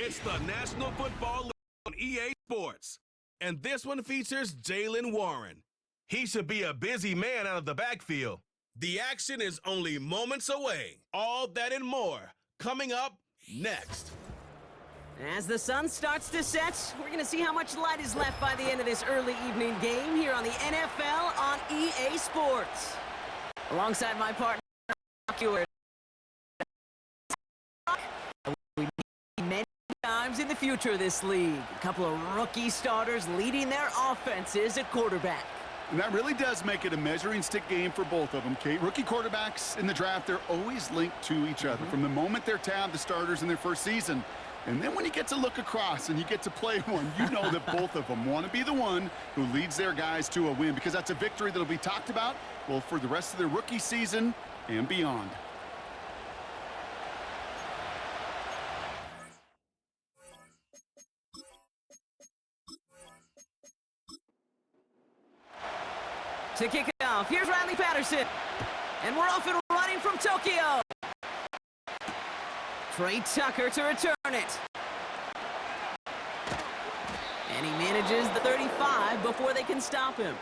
It's the National Football League on EA Sports. And this one features Jaylen Warren. He should be a busy man out of the backfield. The action is only moments away. All that and more coming up next. As the sun starts to set, we're going to see how much light is left by the end of this early evening game here on the NFL on EA Sports. Alongside my partner, we need many times in the future of this league. A couple of rookie starters leading their offenses at quarterback. And that really does make it a measuring stick game for both of them, Kate. Rookie quarterbacks in the draft, they're always linked to each other. From the moment they're tabbed, the starters in their first season. And then when you get to look across and you get to play one, you know that both of them want to be the one who leads their guys to a win, because that's a victory that'll be talked about, well, for the rest of their rookie season and beyond. To kick it off, here's Riley Patterson. And we're off and running from Tokyo. Trey Tucker to return it. And he manages the 35 before they can stop him.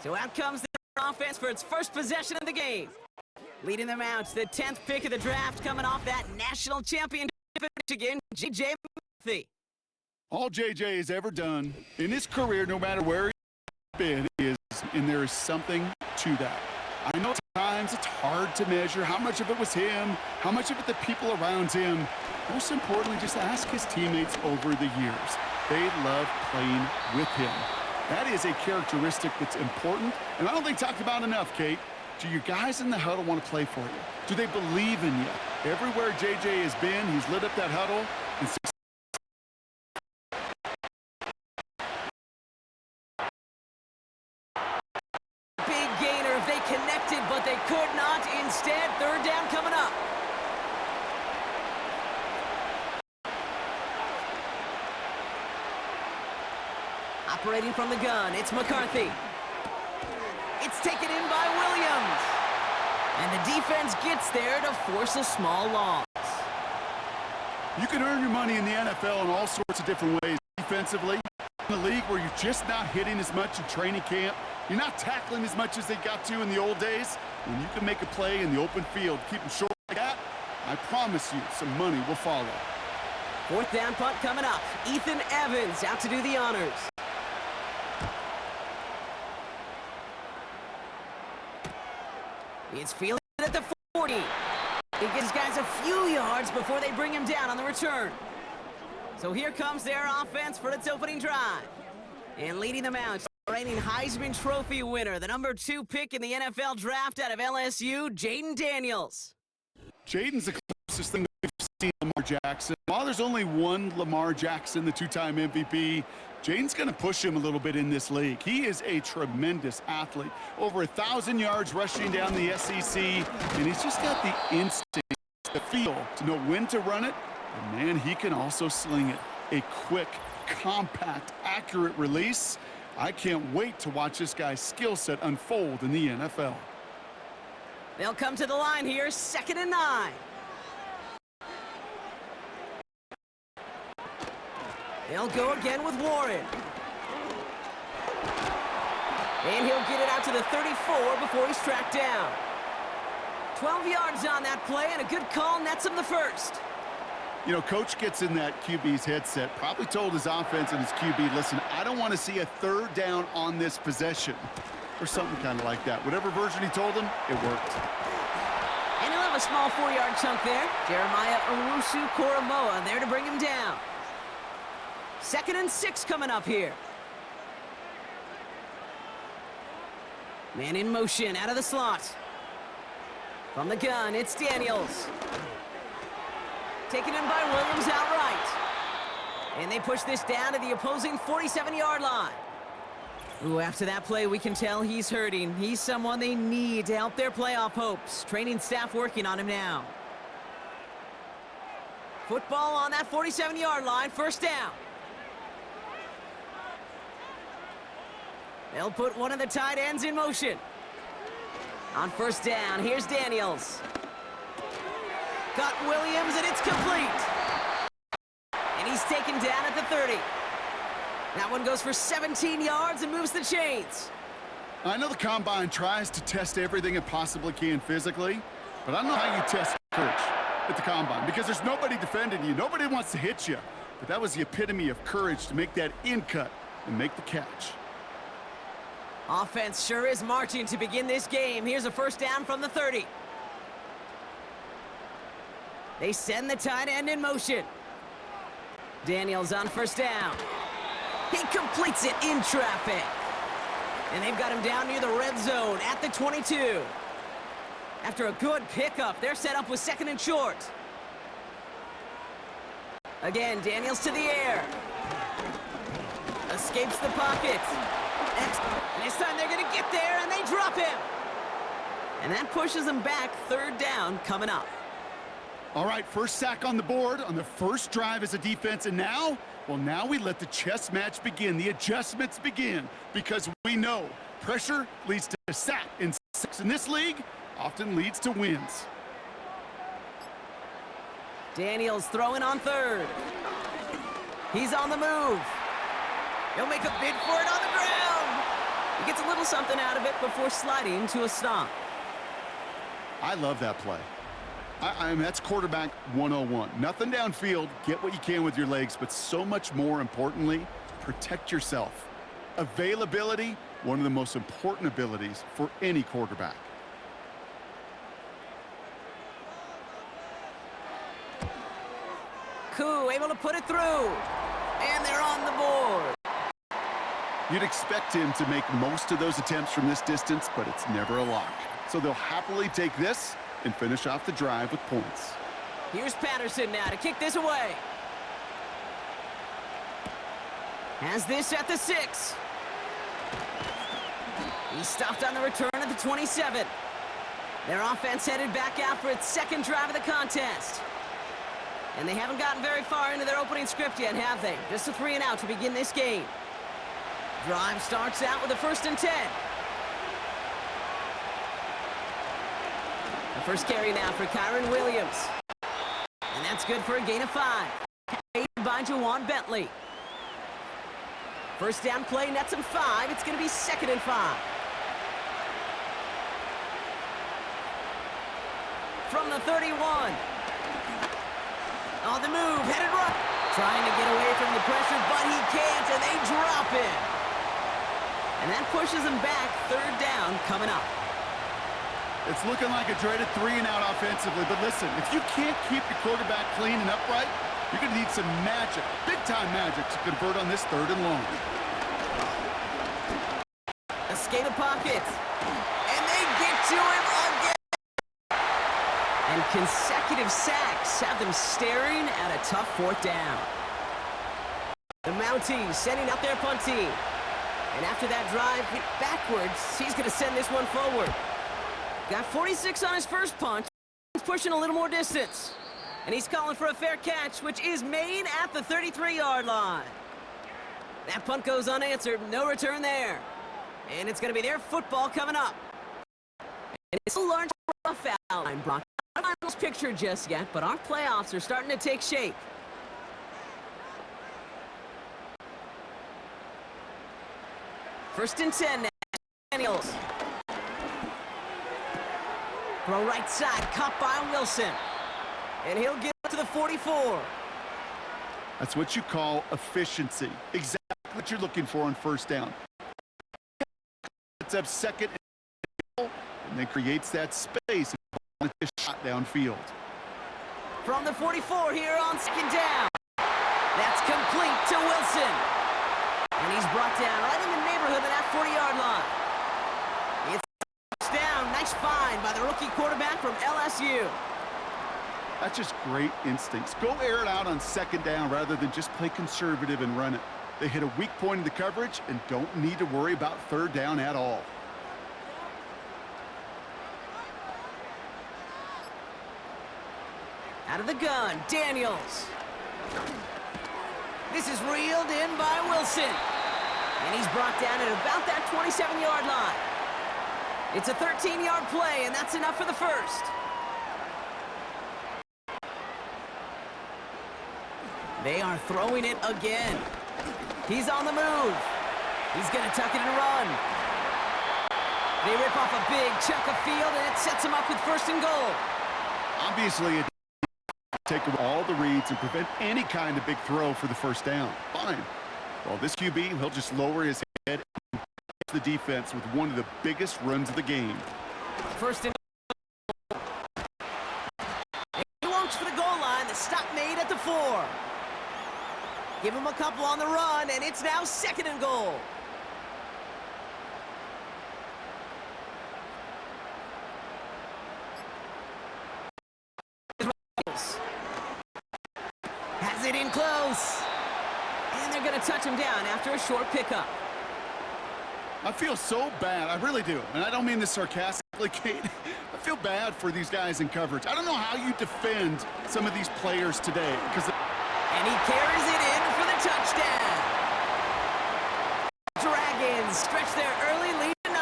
So out comes the offense for its first possession of the game. Leading them out, the 10th pick of the draft, coming off that national championship in Michigan, J.J. Mounties. All J.J. has ever done in his career, no matter where he's been, is, and there is something to that. I know at times it's hard to measure how much of it was him, how much of it the people around him. Most importantly, just ask his teammates over the years. They love playing with him. That is a characteristic that's important, and I don't think talked about enough, Kate. Do your guys in the huddle want to play for you? Do they believe in you? Everywhere JJ has been, he's lit up that huddle. And big gainer, they connected, but they could not. Instead, third down coming up. Operating from the gun, it's McCarthy. It's taken in by Williams. And the defense gets there to force a small loss. you can earn your money in the NFL in all sorts of different ways. Defensively, in the league where you're just not hitting as much in training camp, you're not tackling as much as they got to in the old days. When you can make a play in the open field, keep them short like that, I promise you some money will follow. Fourth down punt coming up. Ethan Evans out to do the honors. It's fielded at the 40. He gives guys a few yards before they bring him down on the return. So here comes their offense for its opening drive. And leading them out, reigning Heisman Trophy winner, the number 2 pick in the NFL draft out of LSU, Jayden Daniels. Jayden's the closest thing we've seen to Lamar Jackson. While there's only one Lamar Jackson, the 2-time MVP, Jayden's going to push him a little bit in this league. He is a tremendous athlete. Over 1,000 yards rushing down the SEC, and he's just got the instinct, the feel to know when to run it. And man, he can also sling it. A quick, compact, accurate release. I can't wait to watch this guy's skill set unfold in the NFL. They'll come to the line here, 2nd and 9. They'll go again with Warren. And he'll get it out to the 34 before he's tracked down. 12 yards on that play, and a good call nets him the first. You know, coach gets in that QB's headset, probably told his offense and his QB, listen, I don't want to see a 3rd down on this possession, or something kind of like that. Whatever version he told him, it worked. And he'll have a small 4-yard chunk there. Jeremiah Owusu-Koramoah there to bring him down. 2nd and 6 coming up here. Man in motion out of the slot. From the gun, it's Daniels. Taken in by Williams outright. And they push this down to the opposing 47-yard line. Ooh, after that play, we can tell he's hurting. He's someone they need to help their playoff hopes. Training staff working on him now. Football on that 47-yard line, 1st down. They'll put one of the tight ends in motion. On 1st down, here's Daniels. Got Williams, and it's complete. taken down at the 30. That one goes for 17 yards and moves the chains. I know the Combine tries to test everything it possibly can physically, but I don't know how you test courage at the Combine because there's nobody defending you. Nobody wants to hit you. But that was the epitome of courage to make that in cut and make the catch. Offense sure is marching to begin this game. Here's a first down from the 30. They send the tight end in motion. Daniels on first down. He completes it in traffic. And they've got him down near the red zone at the 22. After a good pickup, they're set up with second and short. Again, Daniels to the air. Escapes the pocket. And this time they're going to get there, and they drop him. And that pushes them back. Third down coming up. All right, first sack on the board on the first drive as a defense, and now, well, now we let the chess match begin, the adjustments begin, because we know pressure leads to a sack, and sacks in this league often leads to wins. Daniels throwing on third. He's on the move. He'll make a bid for it on the ground. He gets a little something out of it before sliding to a stop. I love that play. I mean, that's quarterback 101. Nothing downfield, get what you can with your legs, but so much more importantly, protect yourself. Availability, one of the most important abilities for any quarterback. Koo able to put it through. And they're on the board. You'd expect him to make most of those attempts from this distance, but it's never a lock. So they'll happily take this and finish off the drive with points. Here's Patterson now to kick this away. Has this at the 6. He's stopped on the return at the 27. Their offense headed back out for its second drive of the contest. And they haven't gotten very far into their opening script yet, have they? Just a 3 and out to begin this game. Drive starts out with a 1st and 10. The first carry now for Kyron Williams. And that's good for a gain of 5. Carried by Jawan Bentley. First down play nets him 5. It's going to be 2nd and 5. From the 31. On the move, headed right. Trying to get away from the pressure, but he can't, and they drop him. And that pushes him back. 3rd down coming up. It's looking like a dreaded 3 and out offensively, but listen, if you can't keep your quarterback clean and upright, you're going to need some magic, big-time magic, to convert on this 3rd and long. Escape the pocket. And they get to him again. And consecutive sacks have them staring at a tough 4th down. The Mounties setting up their punt team. And after that drive backwards, he's going to send this one forward. Got 46 on his first punt. He's pushing a little more distance. And he's calling for a fair catch, which is made at the 33-yard line. That punt goes unanswered. No return there. And it's going to be their football coming up. And it's a large foul line, Brock. I don't have this picture just yet, but our playoffs are starting to take shape. First and 10 now. Daniels. Throw right side, caught by Wilson. And he'll get to the 44. That's what you call efficiency. Exactly what you're looking for on 1st down. It's up 2nd and then creates that space and a shot downfield. From the 44 here on 2nd down. That's complete to Wilson. And he's brought down right in the neighborhood of that 40-yard line. Down. Nice find by the rookie quarterback from LSU. That's just great instincts. Go air it out on 2nd down rather than just play conservative and run it. They hit a weak point in the coverage and don't need to worry about 3rd down at all. Out of the gun, Daniels. This is reeled in by Wilson. And he's brought down at about that 27-yard line. It's a 13-yard play, and that's enough for the first. They are throwing it again. He's on the move. He's going to tuck it and run. They rip off a big chunk of field, and it sets him up with 1st and goal. Obviously, it take all the reads and prevent any kind of big throw for the 1st down. Fine. Well, this QB, he'll just lower his head and catch the defense with one of the biggest runs of the game. 1st and goal. He launches for the goal line. The stop made at the 4. Give him a couple on the run, and it's now 2nd and goal. Has it in close. And they're going to touch him down after a short pickup. I feel so bad. I really do. And I don't mean this sarcastically, Kate. I feel bad for these guys in coverage. I don't know how you defend some of these players today. And he carries it in for the touchdown. Dragons stretch their early lead to 9.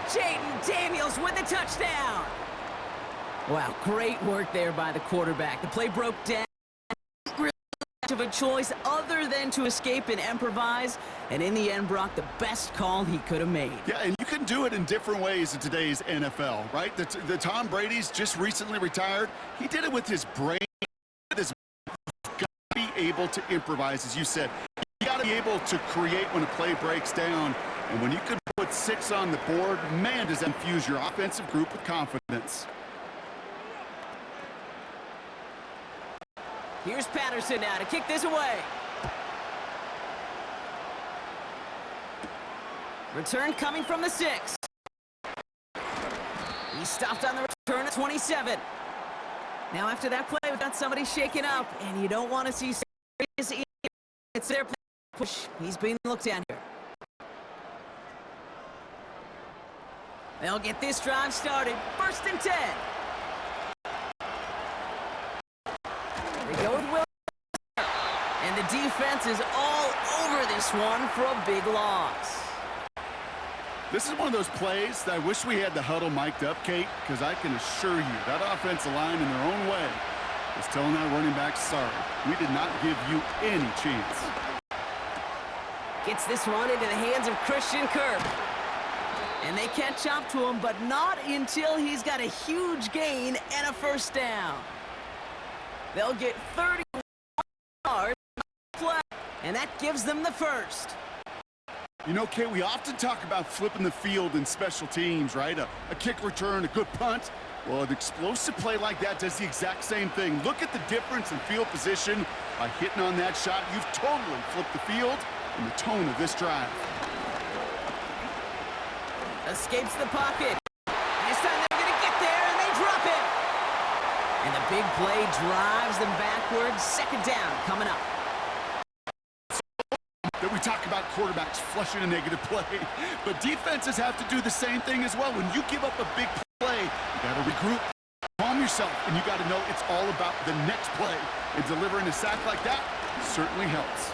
Jaden Daniels with the touchdown. Wow, great work there by the quarterback. The play broke down. Really much of a choice other than to escape and improvise. And in the end, Brock, the best call he could have made. Yeah, and you can do it in different ways in today's NFL, right? The Tom Brady's just recently retired. He did it with his brain. You've got to be able to improvise, as you said. You got to be able to create when a play breaks down. And when you can put 6 on the board, man, does that infuse your offensive group with confidence. Here's Patterson now to kick this away. Return coming from the 6. He stopped on the return at 27. Now after that play, we've got somebody shaken up, and you don't want to see serious. It's their push. He's being looked at here. They'll get this drive started. 1st and 10. They go with Will. And the defense is all over this one for a big loss. This is one of those plays that I wish we had the huddle mic'd up, Kate, because I can assure you that offensive line in their own way is telling that running back, sorry, we did not give you any chance. Gets this one into the hands of Christian Kirk. And they catch up to him, but not until he's got a huge gain and a 1st down. They'll get 31 yards play, and that gives them the 1st. You know, Kate, we often talk about flipping the field in special teams, right? A kick return, a good punt. Well, an explosive play like that does the exact same thing. Look at the difference in field position. By hitting on that shot, you've totally flipped the field and the tone of this drive. Escapes the pocket. This time they're going to get there, and they drop it. And the big play drives them backwards. 2nd down coming up. That we talk about quarterbacks flushing a negative play, but defenses have to do the same thing as well. When you give up a big play, you got to regroup, calm yourself, and you got to know it's all about the next play. And delivering a sack like that certainly helps.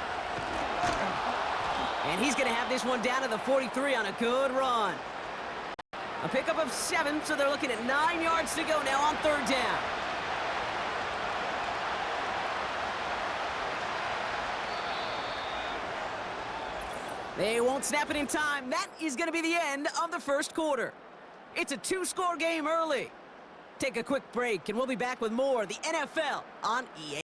And he's going to have this one down to the 43 on a good run. A pickup of 7, so they're looking at 9 yards to go now on 3rd down. They won't snap it in time. That is going to be the end of the 1st quarter. It's a 2-score game early. Take a quick break, and we'll be back with more of the NFL on EA.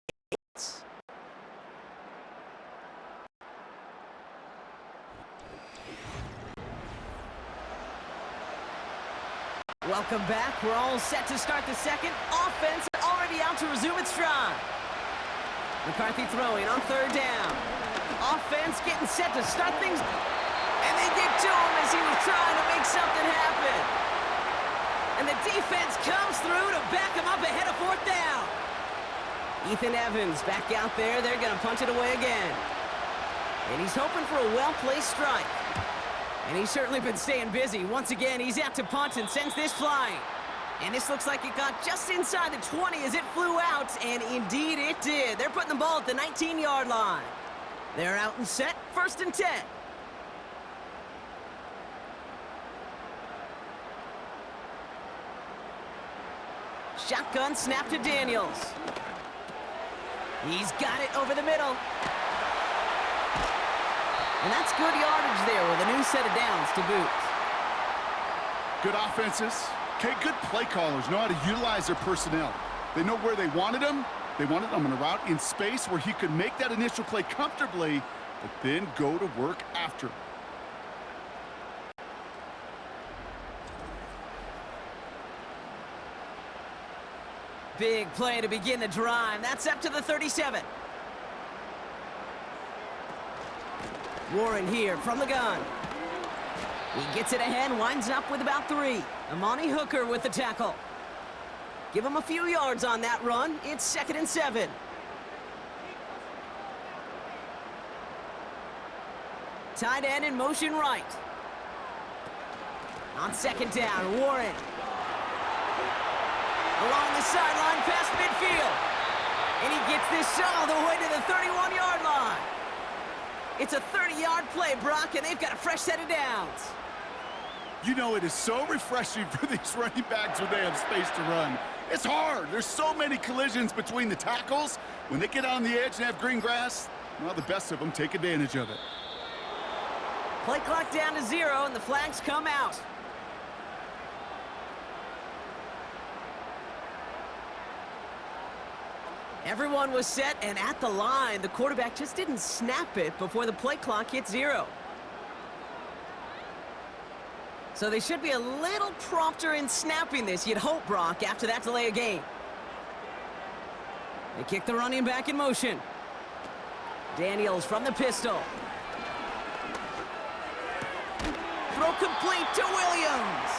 Welcome back. We're all set to start the 2nd. Offense already out to resume its stride. McCarthy throwing on 3rd down. Offense getting set to start things. And they get to him as he was trying to make something happen. And the defense comes through to back him up ahead of 4th down. Ethan Evans back out there. They're going to punch it away again. And he's hoping for a well-placed strike. And he's certainly been staying busy. Once again, he's out to punt and sends this flying. And this looks like it got just inside the 20 as it flew out. And indeed it did. They're putting the ball at the 19-yard line. They're out and set. 1st and 10. Shotgun snap to Daniels. He's got it over the middle. And that's good yardage there with a new set of downs to boot. Good offenses. Okay, good play callers know how to utilize their personnel. They know where they wanted him. They wanted him on a route in space where he could make that initial play comfortably, but then go to work after. Big play to begin the drive. That's up to the 37. Warren here from the gun. He gets it ahead, winds up with about 3. Amani Hooker with the tackle. Give him a few yards on that run. It's 2nd and 7. Tight end in motion right. On 2nd down, Warren. Along the sideline past midfield. And he gets this all the way to the 31-yard line. It's a 30-yard play, Brock, and they've got a fresh set of downs. You know, it is so refreshing for these running backs when they have space to run. It's hard. There's so many collisions between the tackles. When they get on the edge and have green grass, well, the best of them take advantage of it. Play clock down to 0, and the flags come out. Everyone was set and at the line. The quarterback just didn't snap it before the play clock hit 0. So they should be a little prompter in snapping this, you'd hope, Brock, after that delay of game. They kick the running back in motion. Daniels from the pistol. Throw complete to Williams.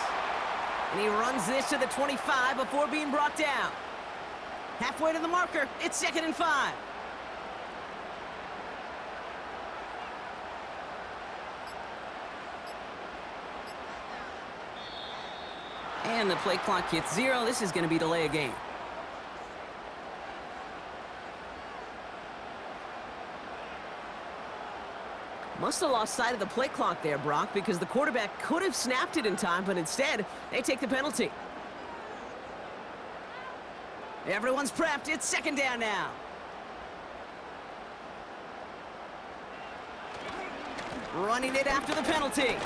And he runs this to the 25 before being brought down. Halfway to the marker, it's 2nd and 5. And the play clock hits 0. This is going to be delay of game. Must have lost sight of the play clock there, Brock, because the quarterback could have snapped it in time, but instead, they take the penalty. Everyone's prepped. It's 2nd down now. Running it after the penalty.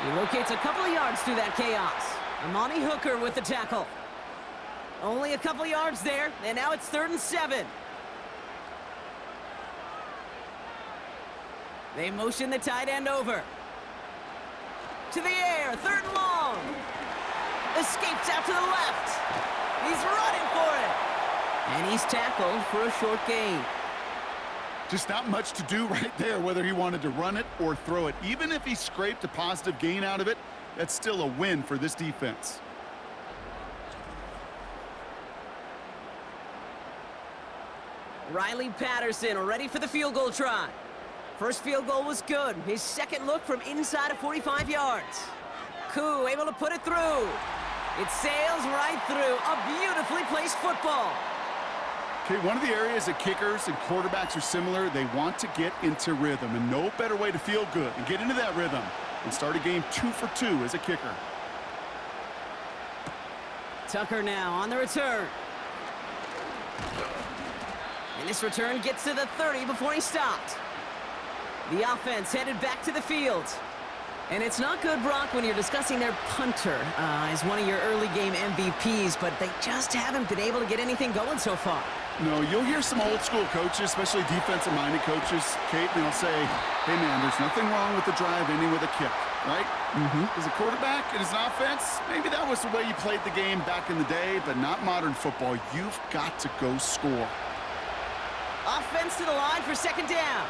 He locates a couple of yards through that chaos. Amani Hooker with the tackle. Only a couple of yards there, and now it's 3rd and 7. They motion the tight end over. To the air, 3rd and long. Escapes out to the left. He's running for it. And he's tackled for a short gain. Just not much to do right there, whether he wanted to run it or throw it. Even if he scraped a positive gain out of it, that's still a win for this defense. Riley Patterson ready for the field goal try. First field goal was good. His second look from inside of 45 yards. Koo able to put it through. It sails right through. A beautifully placed football. Okay, one of the areas that kickers and quarterbacks are similar, they want to get into rhythm, and no better way to feel good and get into that rhythm and start a game 2 for 2 as a kicker. Tucker now on the return. And this return gets to the 30 before he stopped. The offense headed back to the field. And it's not good, Brock, when you're discussing their punter as one of your early game MVPs, but they just haven't been able to get anything going so far. No, you'll hear some old school coaches, especially defensive-minded coaches, Kate, and they'll say, hey, man, there's nothing wrong with the drive ending with a kick, right? As a quarterback and as an offense, maybe that was the way you played the game back in the day, but not modern football. You've got to go score. Offense to the line for 2nd down.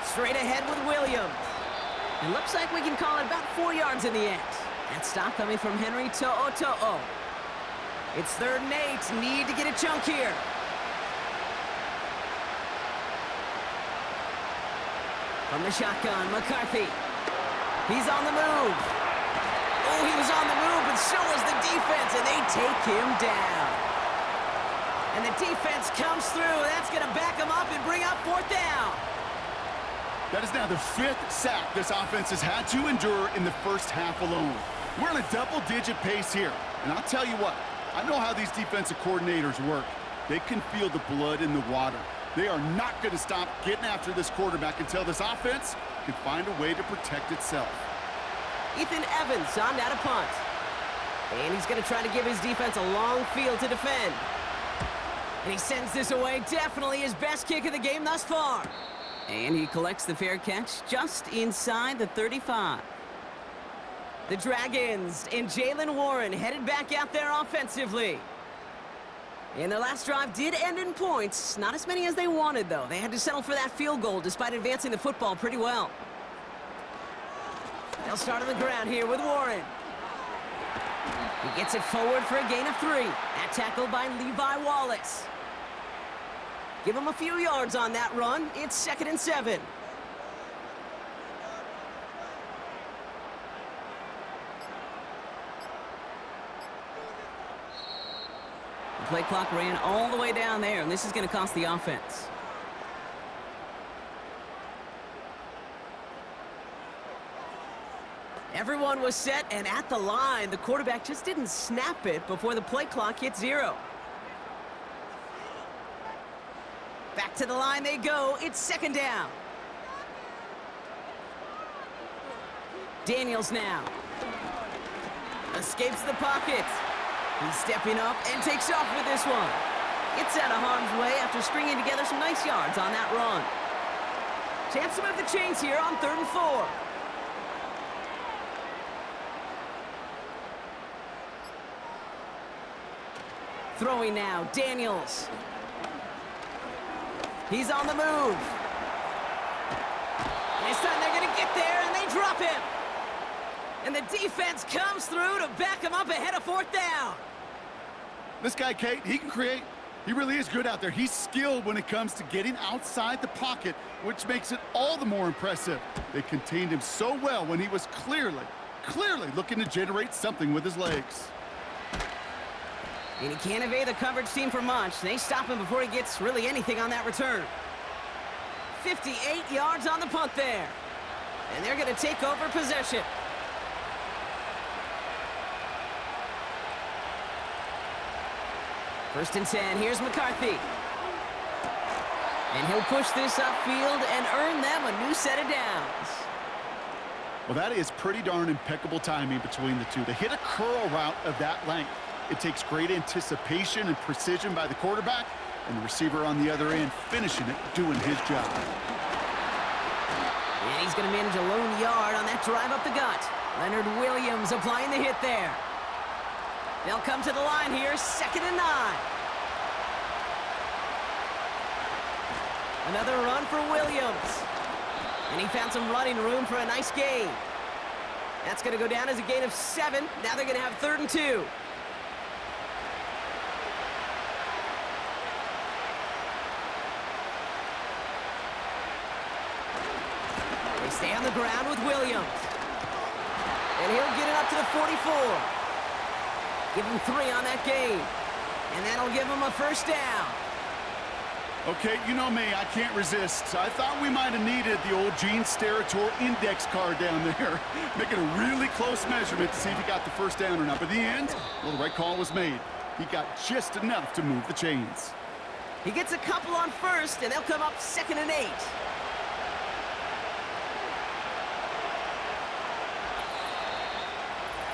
Straight ahead with Williams. It looks like we can call it about 4 yards in the end. That stop coming from Henry To'o. It's 3rd and 8. Need to get a chunk here. From the shotgun, McCarthy. He's on the move. Oh, he was on the move, but so was the defense, and they take him down. And the defense comes through. That's going to back him up and bring up 4th down. That is now the 5th sack this offense has had to endure in the first half alone. We're on a double-digit pace here. And I'll tell you what, I know how these defensive coordinators work. They can feel the blood in the water. They are not going to stop getting after this quarterback until this offense can find a way to protect itself. Ethan Evans on now to punt. And he's going to try to give his defense a long field to defend. And he sends this away. Definitely his best kick of the game thus far. And he collects the fair catch just inside the 35. The Dragons and Jalen Warren headed back out there offensively. And their last drive did end in points. Not as many as they wanted, though. They had to settle for that field goal despite advancing the football pretty well. They'll start on the ground here with Warren. He gets it forward for a gain of 3. That tackle by Levi Wallace. Give him a few yards on that run. It's 2nd and 7. The play clock ran all the way down there, and this is going to cost the offense. Everyone was set and at the line. The quarterback just didn't snap it before the play clock hit 0. Back to the line they go. It's 2nd down. Daniels now. Escapes the pocket. He's stepping up and takes off with this one. Gets out of harm's way after stringing together some nice yards on that run. Chance to move the chains here on 3rd and 4. Throwing now, Daniels. He's on the move. This time they're going to get there, and they drop him. And the defense comes through to back him up ahead of 4th down. This guy, Kate, he can create. He really is good out there. He's skilled when it comes to getting outside the pocket, which makes it all the more impressive. They contained him so well when he was clearly looking to generate something with his legs. And he can't evade the coverage team for much. They stop him before he gets really anything on that return. 58 yards on the punt there. And they're going to take over possession. First and 10, here's McCarthy. And he'll push this upfield and earn them a new set of downs. Well, that is pretty darn impeccable timing between the two. They hit a curl route of that length. It takes great anticipation and precision by the quarterback, and the receiver on the other end finishing it, doing his job. And he's going to manage a lone yard on that drive up the gut. Leonard Williams applying the hit there. They'll come to the line here, 2nd and 9. Another run for Williams. And he found some running room for a nice gain. That's going to go down as a gain of 7. Now they're going to have 3rd and 2. They stay on the ground with Williams. And he'll get it up to the 44. Give him 3 on that gain. And that'll give him a 1st down. Okay, you know me, I can't resist. I thought we might have needed the old Gene Steratore index card down there, making a really close measurement to see if he got the 1st down or not. But in the end, well, the right call was made. He got just enough to move the chains. He gets a couple on 1st, and they'll come up 2nd and 8.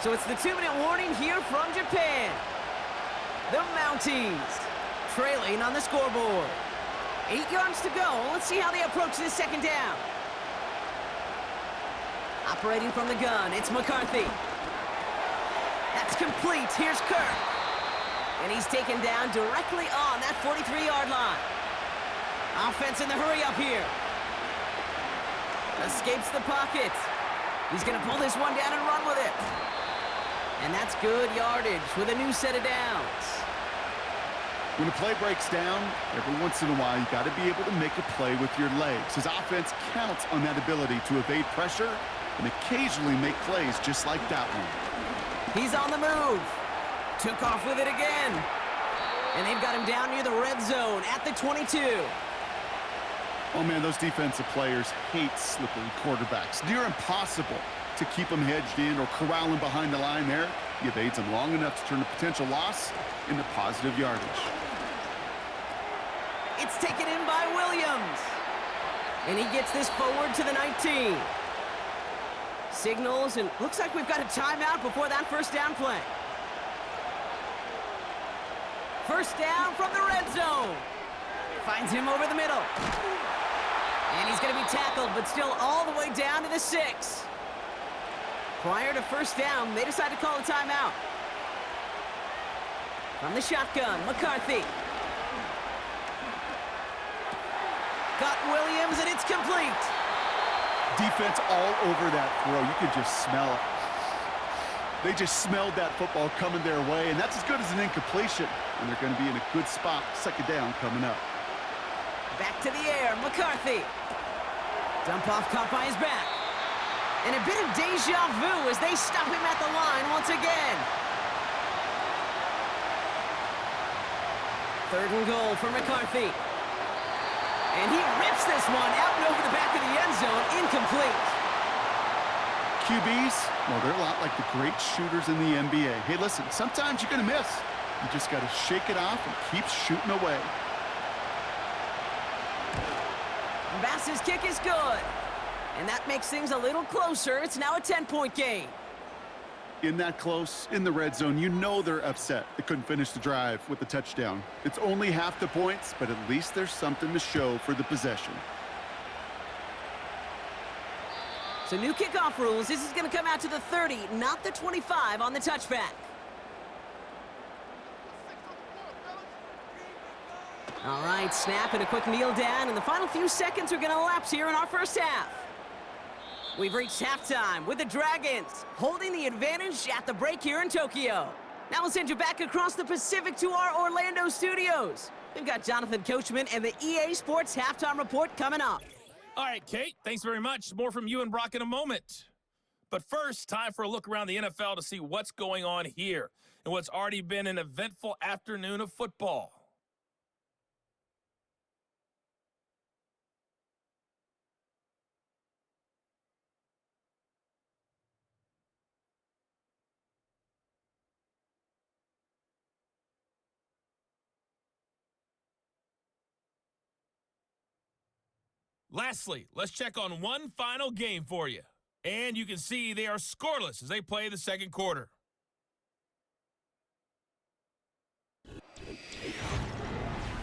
So it's the 2-minute warning here from Japan. The Mounties trailing on the scoreboard. 8 yards to go. Let's see how they approach this 2nd down. Operating from the gun, it's McCarthy. That's complete. Here's Kirk. And he's taken down directly on that 43-yard line. Offense in the hurry up here. Escapes the pocket. He's going to pull this one down and run with it. And that's good yardage with a new set of downs. When a play breaks down, every once in a while, you got to be able to make a play with your legs. His offense counts on that ability to evade pressure and occasionally make plays just like that one. He's on the move. Took off with it again. And they've got him down near the red zone at the 22. Oh, man, those defensive players hate slippery quarterbacks. Near impossible to keep them hedged in or corral them behind the line there. He evades them long enough to turn a potential loss into positive yardage. It's taken in by Williams. And he gets this forward to the 19. Signals, and looks like we've got a timeout before that first down play. First down from the red zone. Finds him over the middle. And he's going to be tackled, but still all the way down to the 6. Prior to first down, they decide to call a timeout. From the shotgun, McCarthy. Got Williams, and it's complete. Defense all over that throw. You could just smell it. They just smelled that football coming their way, and that's as good as an incompletion. And they're going to be in a good spot, second down coming up. Back to the air, McCarthy. Dump off caught by his back. And a bit of deja vu as they stop him at the line once again. 3rd and goal for McCarthy. And he rips this one out and over the back of the end zone, incomplete. QBs, well, they're a lot like the great shooters in the NBA. Hey, listen, sometimes you're going to miss. You just got to shake it off and keep shooting away. Bass's kick is good. And that makes things a little closer. It's now a 10-point game. In that close, in the red zone, you know they're upset. They couldn't finish the drive with the touchdown. It's only half the points, but at least there's something to show for the possession. So new kickoff rules. This is going to come out to the 30, not the 25 on the touchback. All right, snap and a quick kneel down, and the final few seconds are going to elapse here in our first half. We've reached halftime with the Dragons holding the advantage at the break here in Tokyo. Now we'll send you back across the Pacific to our Orlando studios. We've got Jonathan Coachman and the EA Sports Halftime Report coming up. All right, Kate, thanks very much. More from you and Brock in a moment. But first, time for a look around the NFL to see what's going on here and what's already been an eventful afternoon of football. Lastly, let's check on one final game for you. And you can see they are scoreless as they play the second quarter.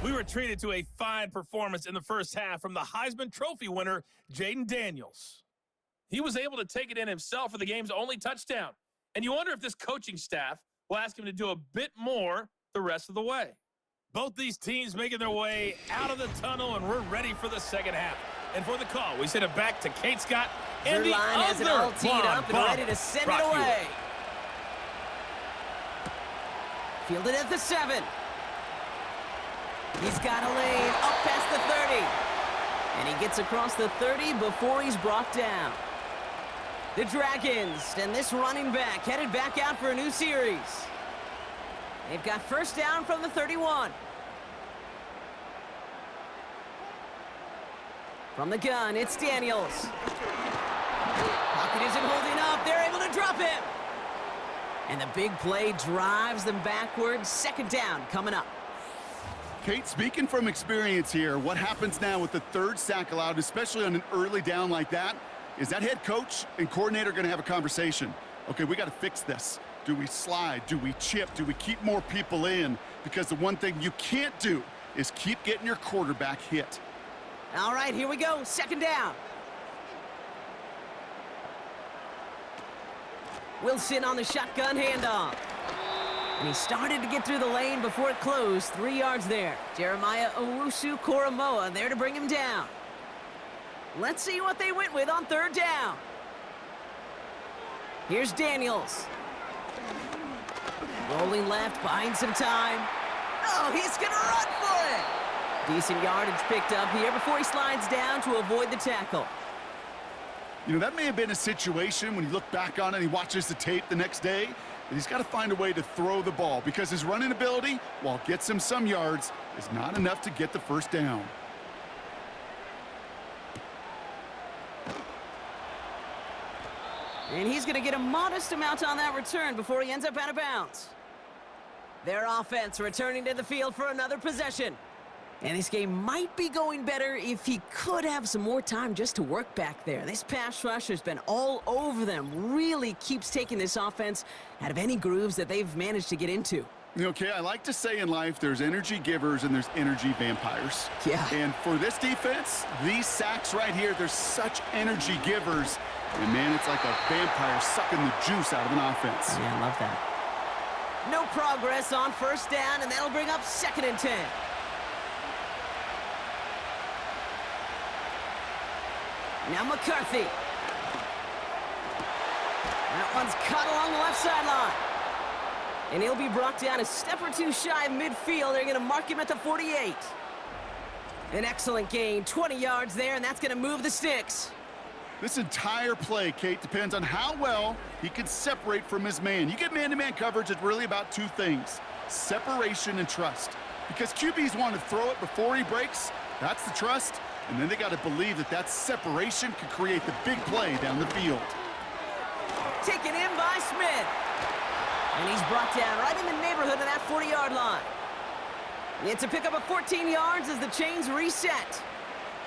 We were treated to a fine performance in the first half from the Heisman Trophy winner, Jaden Daniels. He was able to take it in himself for the game's only touchdown. And you wonder if this coaching staff will ask him to do a bit more the rest of the way. Both these teams making their way out of the tunnel, and we're ready for the second half. And for the call, we send it back to Kate Scott and Your line has it all teed up and ready to send it away. Fielded at the 7. He's got a lane up past the 30. And he gets across the 30 before he's brought down. The Dragons and this running back headed back out for a new series. They've got first down from the 31. From the gun, it's Daniels. Pocket isn't holding up. They're able to drop him. And the big play drives them backwards. Second down coming up. Kate, speaking from experience here, what happens now with the third sack allowed, especially on an early down like that, is that head coach and coordinator going to have a conversation. Okay, we got to fix this. Do we slide? Do we chip? Do we keep more people in? Because the one thing you can't do is keep getting your quarterback hit. All right, here we go. Second down. Wilson on the shotgun handoff. And he started to get through the lane before it closed. 3 yards there. Jeremiah Owusu-Koramoah there to bring him down. Let's see what they went with on third down. Here's Daniels. Rolling left, buying some time. Oh, he's going to run for it. Decent yardage picked up here before he slides down to avoid the tackle. You know, that may have been a situation when you look back on it and he watches the tape the next day, that he's got to find a way to throw the ball because his running ability, while it gets him some yards, is not enough to get the first down. And he's going to get a modest amount on that return before he ends up out of bounds. Their offense returning to the field for another possession. And this game might be going better if he could have some more time just to work back there. This pass rush has been all over them. Really keeps taking this offense out of any grooves that they've managed to get into. Okay, I like to say in life there's energy givers and there's energy vampires. Yeah. And for this defense, these sacks right here, they're such energy givers. And man, it's like a vampire sucking the juice out of an offense. Yeah, I love that. No progress on first down, and that'll bring up 2nd and 10. Now McCarthy. That one's cut along the left sideline. And he'll be brought down a step or two shy of midfield. They're going to mark him at the 48. An excellent gain, 20 yards there, and that's going to move the sticks. This entire play, Kate, depends on how well he can separate from his man. You get man-to-man coverage, it's really about two things, separation and trust. Because QBs want to throw it before he breaks, that's the trust, and then they got to believe that that separation can create the big play down the field. Taken in by Smith. And he's brought down right in the neighborhood of that 40-yard line. It's a pickup of 14 yards as the chains reset.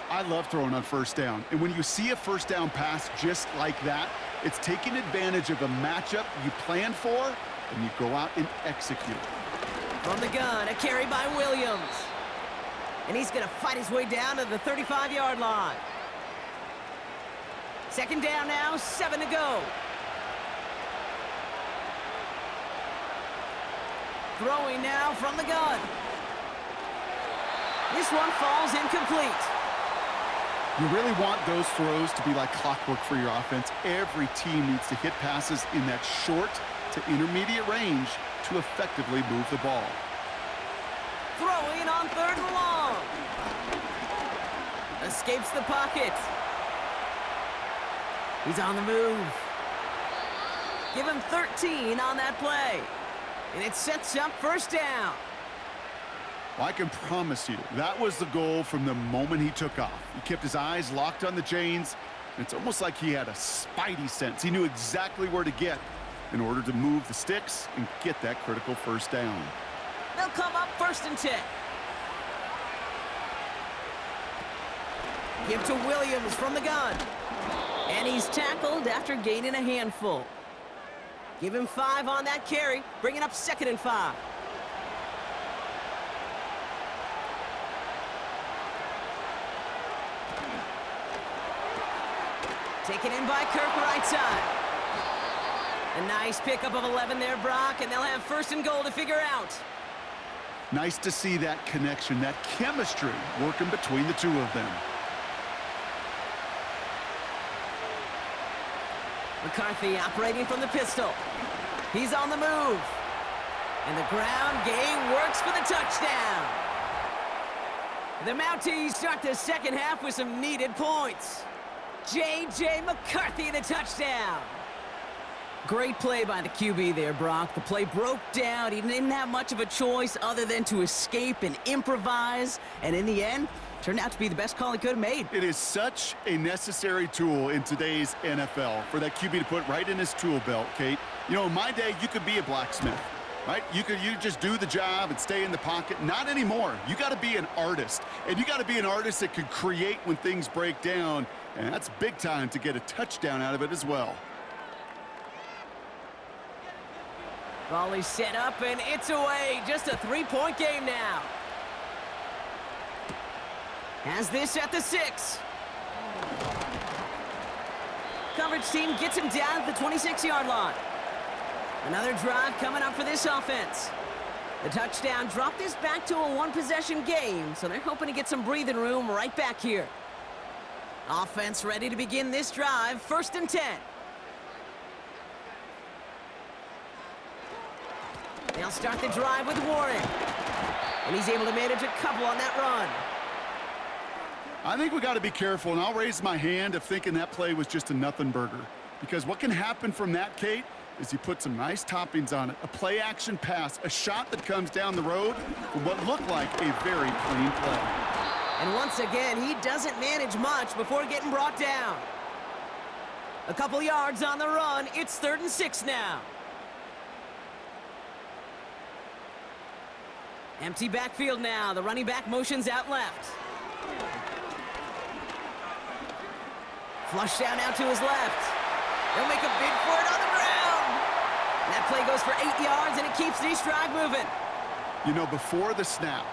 I love throwing on first down. And when you see a first down pass just like that, it's taking advantage of a matchup you planned for, and you go out and execute. From the gun, a carry by Williams. And he's going to fight his way down to the 35-yard line. 2nd down now, 7 to go. Throwing now from the gun. This one falls incomplete. You really want those throws to be like clockwork for your offense. Every team needs to hit passes in that short to intermediate range to effectively move the ball. Throwing on 3rd and long. Escapes the pocket. He's on the move. Give him 13 on that play. And it sets up 1st down. Well, I can promise you, that was the goal from the moment he took off. He kept his eyes locked on the chains. It's almost like he had a spidey sense. He knew exactly where to get in order to move the sticks and get that critical 1st down. They'll come up 1st and 10. Give to Williams from the gun. And he's tackled after gaining a handful. Give him 5 on that carry, bringing up 2nd and 5. Taken in by Kirk right side. A nice pickup of 11 there, Brock, and they'll have 1st and goal to figure out. Nice to see that connection, that chemistry working between the two of them. McCarthy operating from the pistol. He's on the move. And the ground game works for the touchdown. The Mounties start the 2nd half with some needed points. J.J. McCarthy, the touchdown. Great play by the QB there, Brock. The play broke down. He didn't have much of a choice other than to escape and improvise. And in the end, turned out to be the best call he could have made. It is such a necessary tool in today's NFL for that QB to put right in his tool belt, Kate. You know, in my day, you could be a blacksmith, right? You just do the job and stay in the pocket. Not anymore. You got to be an artist. And you got to be an artist that can create when things break down. And that's big time to get a touchdown out of it as well. Volley set up, and it's away. Just a 3-point game now. Has this at the 6. Coverage team gets him down at the 26-yard line. Another drive coming up for this offense. The touchdown dropped this back to a 1-possession game, so they're hoping to get some breathing room right back here. Offense ready to begin this drive, 1st and 10. They'll start the drive with Warren. And he's able to manage a couple on that run. I think we got to be careful, and I'll raise my hand of thinking that play was just a nothing burger. Because what can happen from that, Kate, is he put some nice toppings on it. A play-action pass, a shot that comes down the road from what looked like a very clean play. And once again, he doesn't manage much before getting brought down. A couple yards on the run. It's 3rd and 6 now. Empty backfield now. The running back motions out left. Flush down out to his left. They'll make a bid for it on the ground. And that play goes for 8 yards, and it keeps this drive moving. You know, before the snap,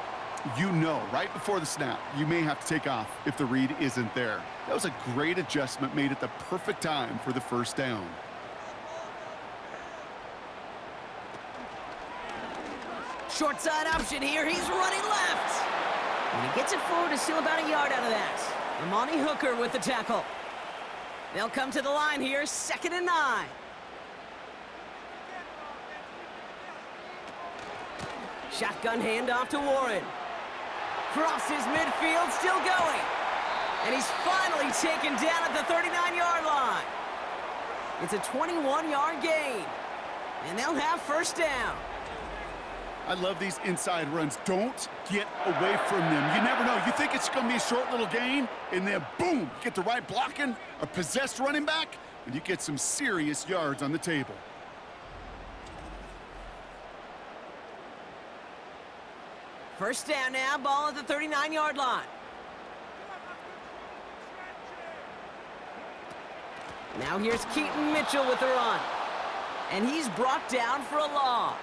right before the snap, you may have to take off if the read isn't there. That was a great adjustment made at the perfect time for the first down. Short side option here. He's running left. And he gets it forward, is still about a yard out of that. Amani Hooker with the tackle. They'll come to the line here, 2nd and 9. Shotgun handoff to Warren. Crosses midfield, still going. And he's finally taken down at the 39-yard line. It's a 21-yard gain. And they'll have first down. I love these inside runs. Don't get away from them. You never know. You think it's going to be a short little gain, and then boom, get the right blocking, a possessed running back, and you get some serious yards on the table. First down now, ball at the 39-yard line. Now here's Keaton Mitchell with the run. And he's brought down for a loss.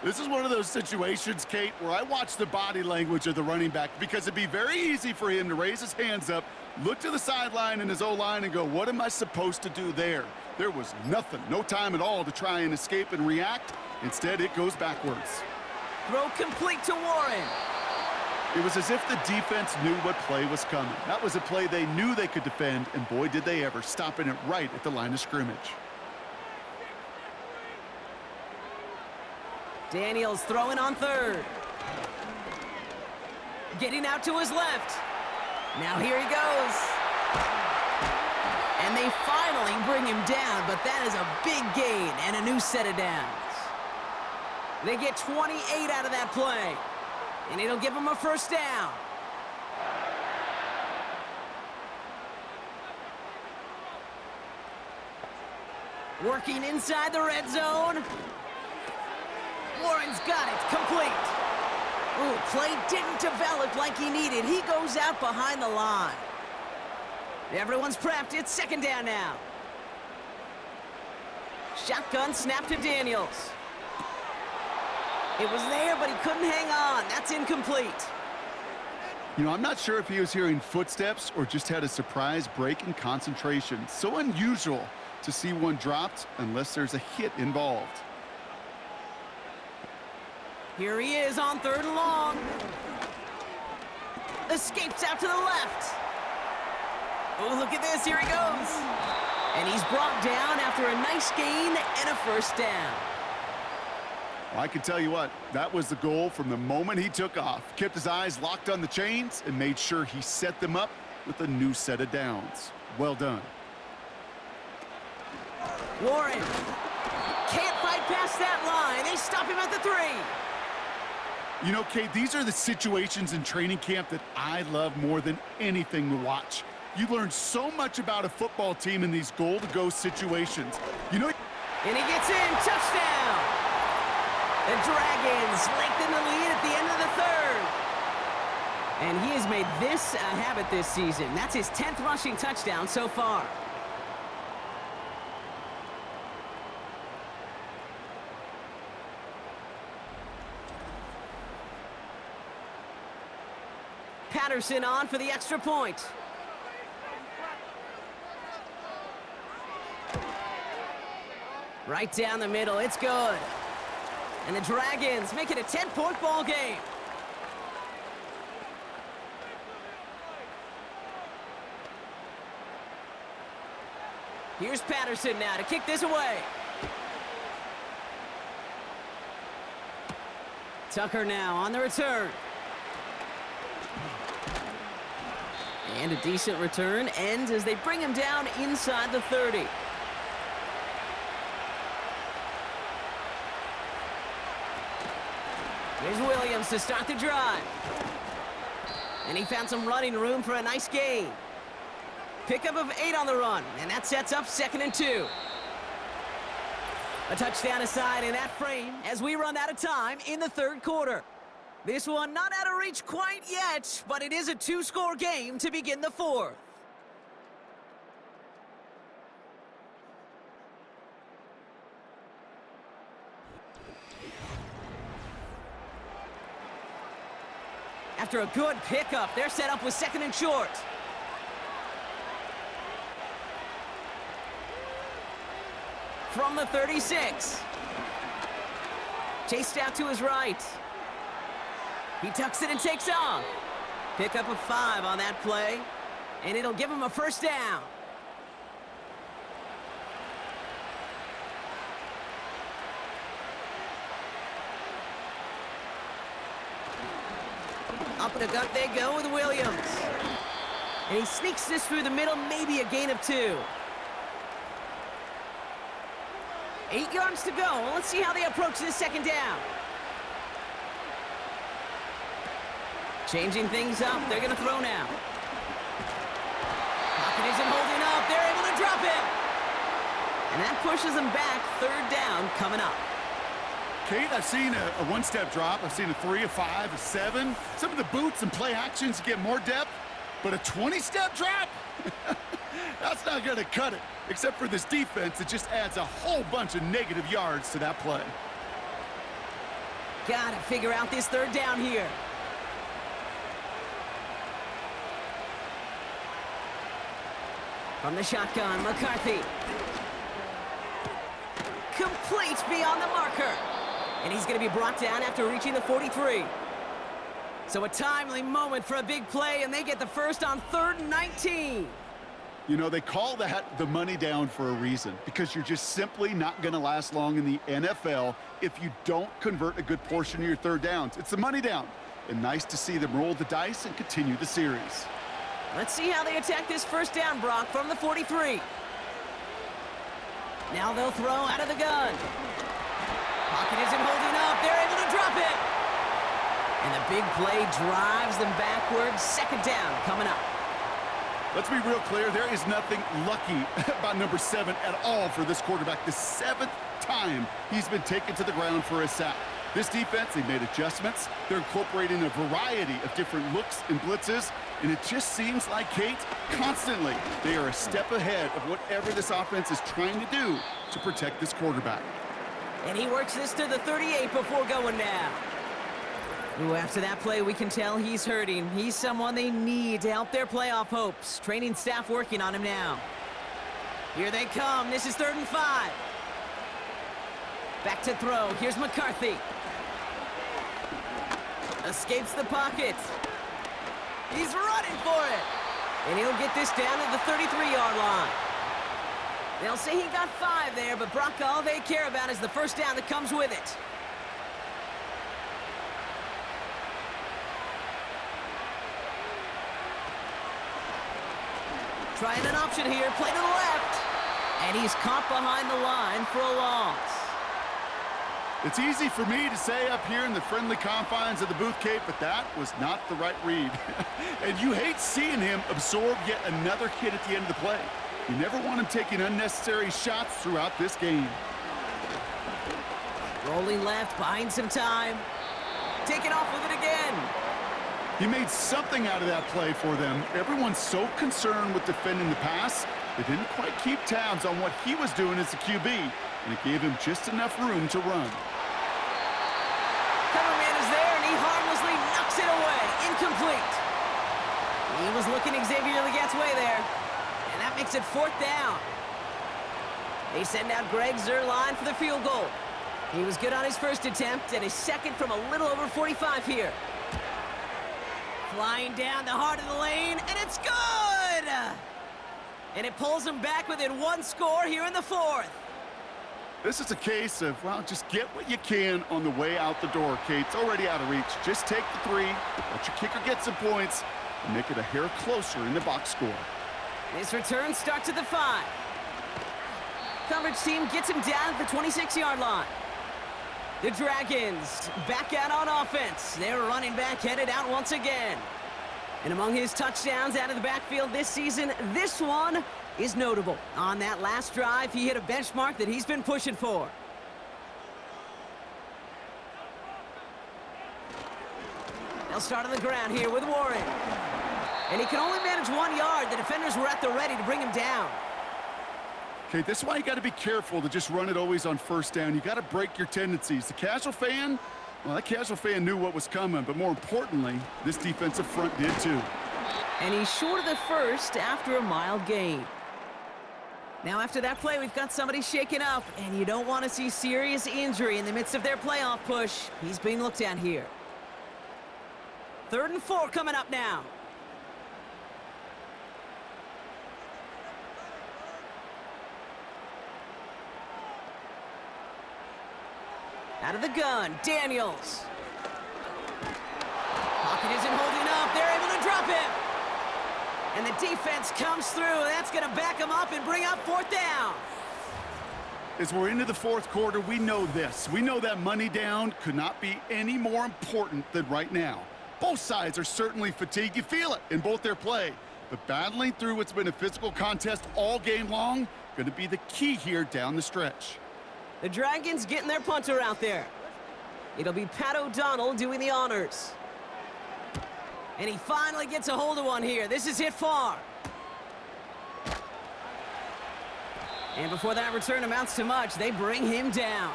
This is one of those situations, Kate, where I watch the body language of the running back because it'd be very easy for him to raise his hands up, look to the sideline in his O-line and go, what am I supposed to do there? There was nothing, no time at all to try and escape and react. Instead, it goes backwards. Throw complete to Warren. It was as if the defense knew what play was coming. That was a play they knew they could defend, and boy, did they ever, stopping it right at the line of scrimmage. Daniels throwing on 3rd. Getting out to his left. Now here he goes. And they finally bring him down, but that is a big gain and a new set of downs. They get 28 out of that play, and it'll give them a first down. Working inside the red zone. Warren's got it, complete. Ooh, play didn't develop like he needed. He goes out behind the line. Everyone's prepped. It's 2nd down now. Shotgun snap to Daniels. It was there, but he couldn't hang on. That's incomplete. You know, I'm not sure if he was hearing footsteps or just had a surprise break in concentration. So unusual to see one dropped unless there's a hit involved. Here he is on 3rd and long. Escapes out to the left. Oh, look at this. Here he goes. And he's brought down after a nice gain and a first down. Well, I can tell you what, that was the goal from the moment he took off. Kept his eyes locked on the chains and made sure he set them up with a new set of downs. Well done. Warren can't fight past that line. They stop him at the 3. You know, Kate, these are the situations in training camp that I love more than anything to watch. You learn so much about a football team in these goal-to-go situations. You know, and he gets in. Touchdown. The Dragons lengthen the lead at the end of the 3rd. And he has made this a habit this season. That's his 10th rushing touchdown so far. Patterson on for the extra point. Right down the middle, it's good. And the Dragons make it a 10-point ball game. Here's Patterson now to kick this away. Tucker now on the return. And a decent return ends as they bring him down inside the 30. Here's Williams to start the drive. And he found some running room for a nice gain. Pickup of 8 on the run, and that sets up 2nd and 2. A touchdown aside in that frame as we run out of time in the 3rd quarter. This one not out of reach quite yet, but it is a 2-score game to begin the 4th. After a good pickup, they're set up with 2nd and short. From the 36. Chased out to his right. He tucks it and takes off. Pickup of 5 on that play, and it'll give him a 1st down. Up in the gut they go with Williams. And he sneaks this through the middle, maybe a gain of 2. 8 yards to go. Let's see how they approach this 2nd down. Changing things up. They're going to throw now. Pocket isn't holding up. They're able to drop it. And that pushes them back. 3rd down coming up. Kate, I've seen a one-step drop. I've seen a 3, a 5, a 7. Some of the boots and play actions get more depth, but a 20-step drop? That's not going to cut it, except for this defense. It just adds a whole bunch of negative yards to that play. Got to figure out this 3rd down here. From the shotgun, McCarthy. Complete beyond the marker. And he's going to be brought down after reaching the 43. So a timely moment for a big play, and they get the first on 3rd and 19. You know, they call that the money down for a reason, because you're just simply not going to last long in the NFL if you don't convert a good portion of your 3rd downs. It's the money down. And nice to see them roll the dice and continue the series. Let's see how they attack this 1st down, Brock, from the 43. Now they'll throw out of the gun. Pocket isn't holding up. They're able to drop it. And the big play drives them backwards. 2nd down coming up. Let's be real clear. There is nothing lucky about number 7 at all for this quarterback. The 7th time he's been taken to the ground for a sack. This defense, they made adjustments. They're incorporating a variety of different looks and blitzes, and it just seems like, Kate, constantly they are a step ahead of whatever this offense is trying to do to protect this quarterback. And he works this to the 38 before going down. Ooh, after that play, we can tell he's hurting. He's someone they need to help their playoff hopes. Training staff working on him now. Here they come. This is 3rd and 5. Back to throw. Here's McCarthy. Escapes the pocket. He's running for it. And he'll get this down at the 33-yard line. They'll say he got 5 there, but Brock, all they care about is the 1st down that comes with it. Trying an option here, play to the left. And he's caught behind the line for a loss. It's easy for me to say up here in the friendly confines of the booth, Kate, but that was not the right read. And you hate seeing him absorb yet another hit at the end of the play. You never want him taking unnecessary shots throughout this game. Rolling left, buying some time. Taking off with it again. He made something out of that play for them. Everyone's so concerned with defending the pass, they didn't quite keep tabs on what he was doing as a QB, and it gave him just enough room to run. Coverman is there, and he harmlessly knocks it away. Incomplete. He was looking Xavier Legat's way there, and that makes it 4th down. They send out Greg Zuerlein for the field goal. He was good on his 1st attempt, and his 2nd from a little over 45 here. Flying down the heart of the lane, and it's good! And it pulls them back within 1 score here in the 4th. This is a case of, well, just get what you can on the way out the door, Kate. It's already out of reach. Just take the 3, let your kicker get some points, and make it a hair closer in the box score. This return starts at the 5. Coverage team gets him down at the 26-yard line. The Dragons back out on offense. Their running back headed out once again. And among his touchdowns out of the backfield this season, this one is notable. On that last drive, he hit a benchmark that he's been pushing for. They'll start on the ground here with Warren. And he can only manage 1 yard. The defenders were at the ready to bring him down. Okay, this is why you got to be careful to just run it always on first down. You got to break your tendencies. The casual fan, well, that casual fan knew what was coming, but more importantly, this defensive front did too. And he's short of the first after a mild gain. Now after that play, we've got somebody shaken up, and you don't want to see serious injury in the midst of their playoff push. He's being looked at here. 3rd and 4 coming up now. Out of the gun, Daniels. Pocket isn't holding up. They're able to drop him. And the defense comes through. That's going to back him up and bring up 4th down. As we're into the 4th quarter, we know this. We know that money down could not be any more important than right now. Both sides are certainly fatigued. You feel it in both their play. But battling through what's been a physical contest all game long, going to be the key here down the stretch. The Dragons getting their punter out there. It'll be Pat O'Donnell doing the honors. And he finally gets a hold of one here. This is hit far. And before that return amounts to much, they bring him down.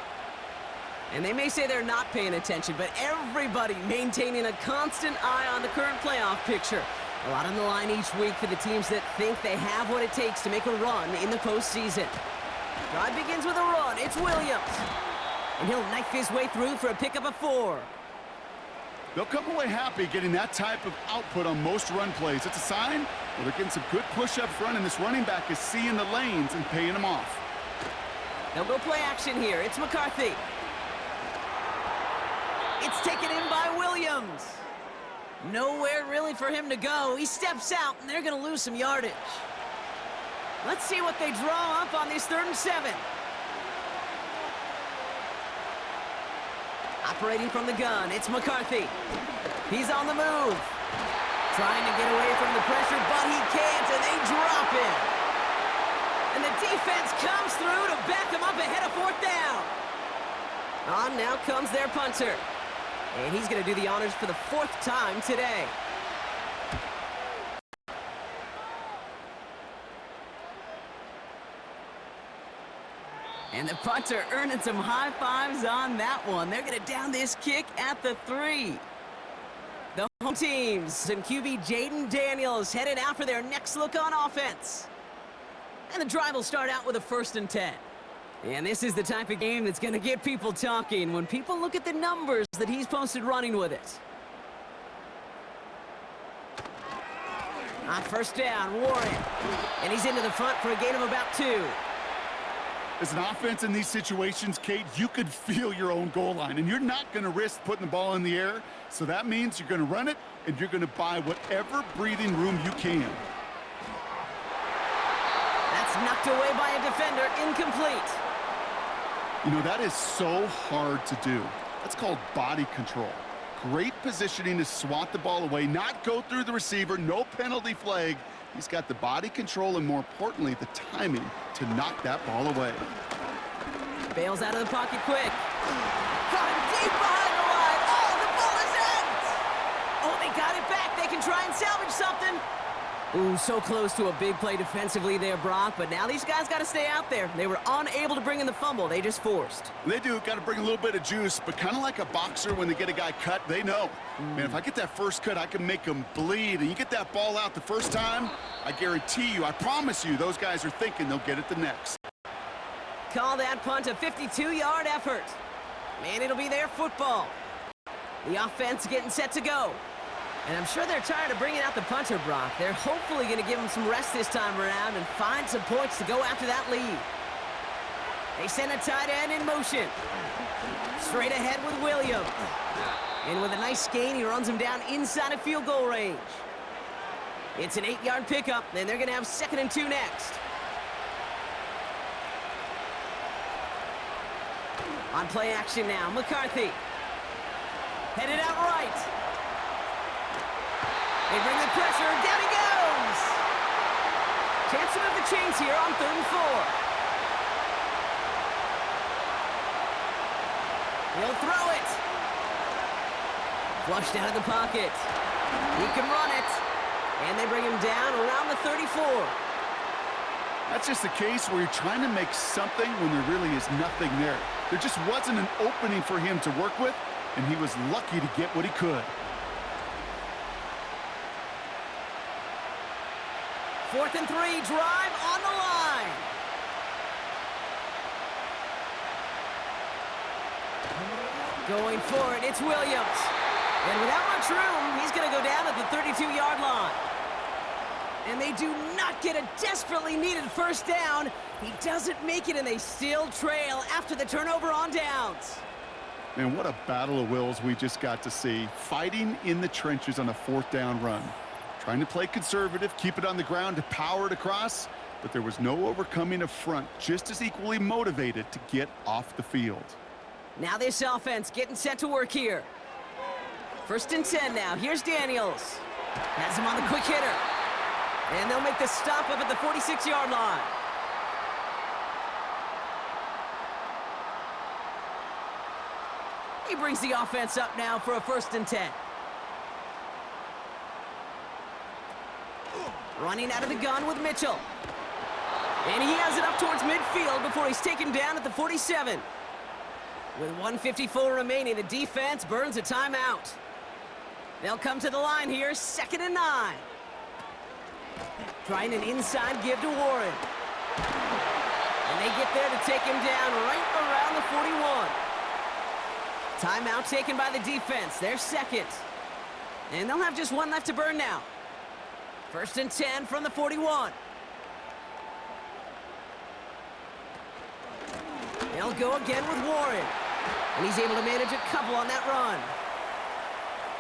And they may say they're not paying attention, but everybody maintaining a constant eye on the current playoff picture. A lot on the line each week for the teams that think they have what it takes to make a run in the postseason. Drive begins with a run. It's Williams. And he'll knife his way through for a pickup of 4. They'll come away happy getting that type of output on most run plays. It's a sign, well, they're getting some good push up front, and this running back is seeing the lanes and paying them off. They'll go play action here. It's McCarthy. It's taken in by Williams. Nowhere really for him to go. He steps out, and they're going to lose some yardage. Let's see what they draw up on this 3rd and 7. Operating from the gun, it's McCarthy. He's on the move. Trying to get away from the pressure, but he can't, and they drop him. And the defense comes through to back him up ahead of 4th down. On now comes their punter. And he's going to do the honors for the 4th time today. And the punter earning some high fives on that one. They're going to down this kick at the 3. The home teams and QB Jaden Daniels headed out for their next look on offense. And the drive will start out with a 1st and 10. And this is the type of game that's going to get people talking when people look at the numbers that he's posted running with it. On 1st down, Warren. And he's into the front for a gain of about 2. As an offense in these situations, Kate, you could feel your own goal line, and you're not going to risk putting the ball in the air, so that means you're going to run it, and you're going to buy whatever breathing room you can. That's knocked away by a defender, incomplete. You know, that is so hard to do. That's called body control. Great positioning to swat the ball away, not go through the receiver, no penalty flag. He's got the body control and, more importantly, the timing to knock that ball away. Bails out of the pocket quick. Caught him deep behind the line. Oh, the ball is out! Oh, they got it back. They can try and salvage something. Ooh, so close to a big play defensively there, Brock, but now these guys got to stay out there. They were unable to bring in the fumble. They just forced. They do. Got to bring a little bit of juice, but kind of like a boxer when they get a guy cut, they know. Man, if I get that first cut, I can make him bleed. And you get that ball out the first time, I guarantee you, I promise you, those guys are thinking they'll get it the next. Call that punt a 52-yard effort. Man, it'll be their football. The offense getting set to go. And I'm sure they're tired of bringing out the punter, Brock. They're hopefully going to give him some rest this time around and find some points to go after that lead. They send a tight end in motion. Straight ahead with Williams. And with a nice gain, he runs him down inside of field goal range. It's an 8-yard pickup, and they're going to have 2nd and 2 next. On play action now, McCarthy. Headed out right. They bring the pressure. Down he goes. Chance to move the chains here on 3rd and 4. He'll throw it. Flushed out of the pocket. He can run it. And they bring him down around the 34. That's just a case where you're trying to make something when there really is nothing there. There just wasn't an opening for him to work with, and he was lucky to get what he could. 4th and 3, drive on the line. Going for it, it's Williams. And without much room, he's going to go down at the 32-yard line. And they do not get a desperately needed first down. He doesn't make it, and they still trail after the turnover on downs. Man, what a battle of wills we just got to see. Fighting in the trenches on a 4th down run. Trying to play conservative, keep it on the ground to power it across, but there was no overcoming a front just as equally motivated to get off the field. Now this offense getting set to work here. 1st and 10 now. Here's Daniels. Has him on the quick hitter. And they'll make the stop up at the 46-yard line. He brings the offense up now for a 1st and 10. Running out of the gun with Mitchell. And he has it up towards midfield before he's taken down at the 47. With 1:54 remaining, the defense burns a timeout. They'll come to the line here, 2nd and 9. Trying an inside give to Warren. And they get there to take him down right around the 41. Timeout taken by the defense, their 2nd. And they'll have just one left to burn now. 1st and 10 from the 41. They'll go again with Warren. And he's able to manage a couple on that run.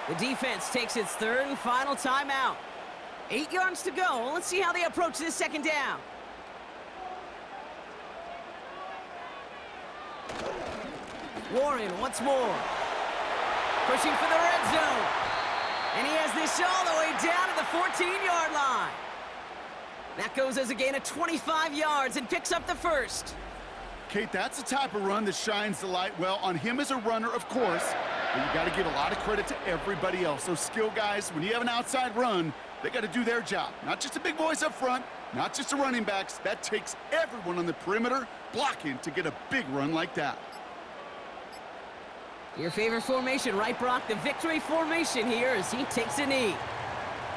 The defense takes its 3rd and final timeout. 8 yards to go. Let's see how they approach this 2nd down. Warren once more. Pushing for the red zone. And he has this all the way down to the 14-yard line. That goes as a gain of 25 yards and picks up the 1st. Kate, that's the type of run that shines the light well on him as a runner, of course, but you got to give a lot of credit to everybody else. Those skill guys, when you have an outside run, they got to do their job. Not just the big boys up front, not just the running backs. That takes everyone on the perimeter blocking to get a big run like that. Your favorite formation, right, Brock? The victory formation here as he takes a knee.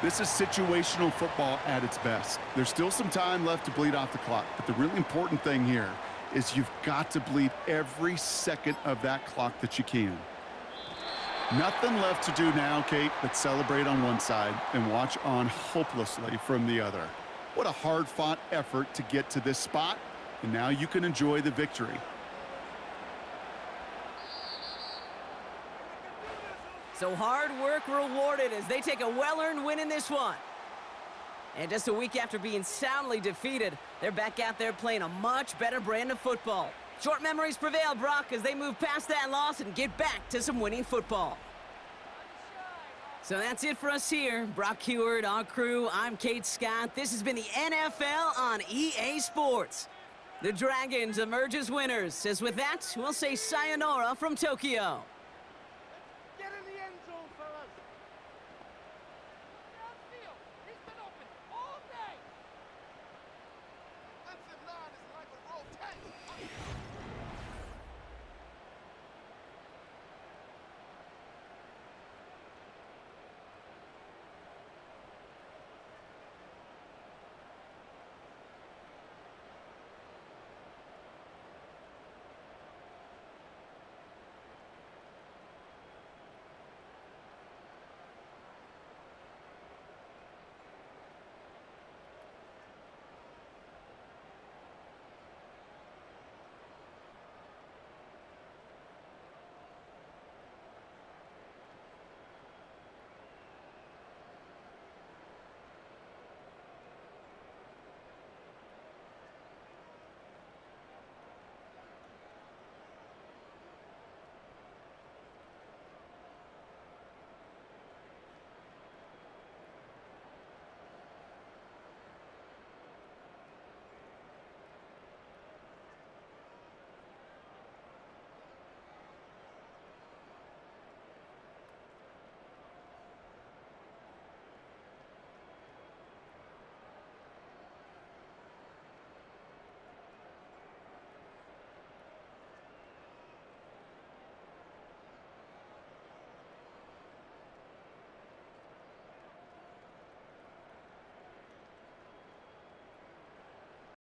This is situational football at its best. There's still some time left to bleed off the clock, but the really important thing here is you've got to bleed every second of that clock that you can. Nothing left to do now, Kate, but celebrate on one side and watch on hopelessly from the other. What a hard-fought effort to get to this spot, and now you can enjoy the victory. So hard work rewarded as they take a well-earned win in this one. And just a week after being soundly defeated, they're back out there playing a much better brand of football. Short memories prevail, Brock, as they move past that loss and get back to some winning football. So that's it for us here. Brock Heward, our crew, I'm Kate Scott. This has been the NFL on EA Sports. The Dragons emerge as winners. As with that, we'll say sayonara from Tokyo.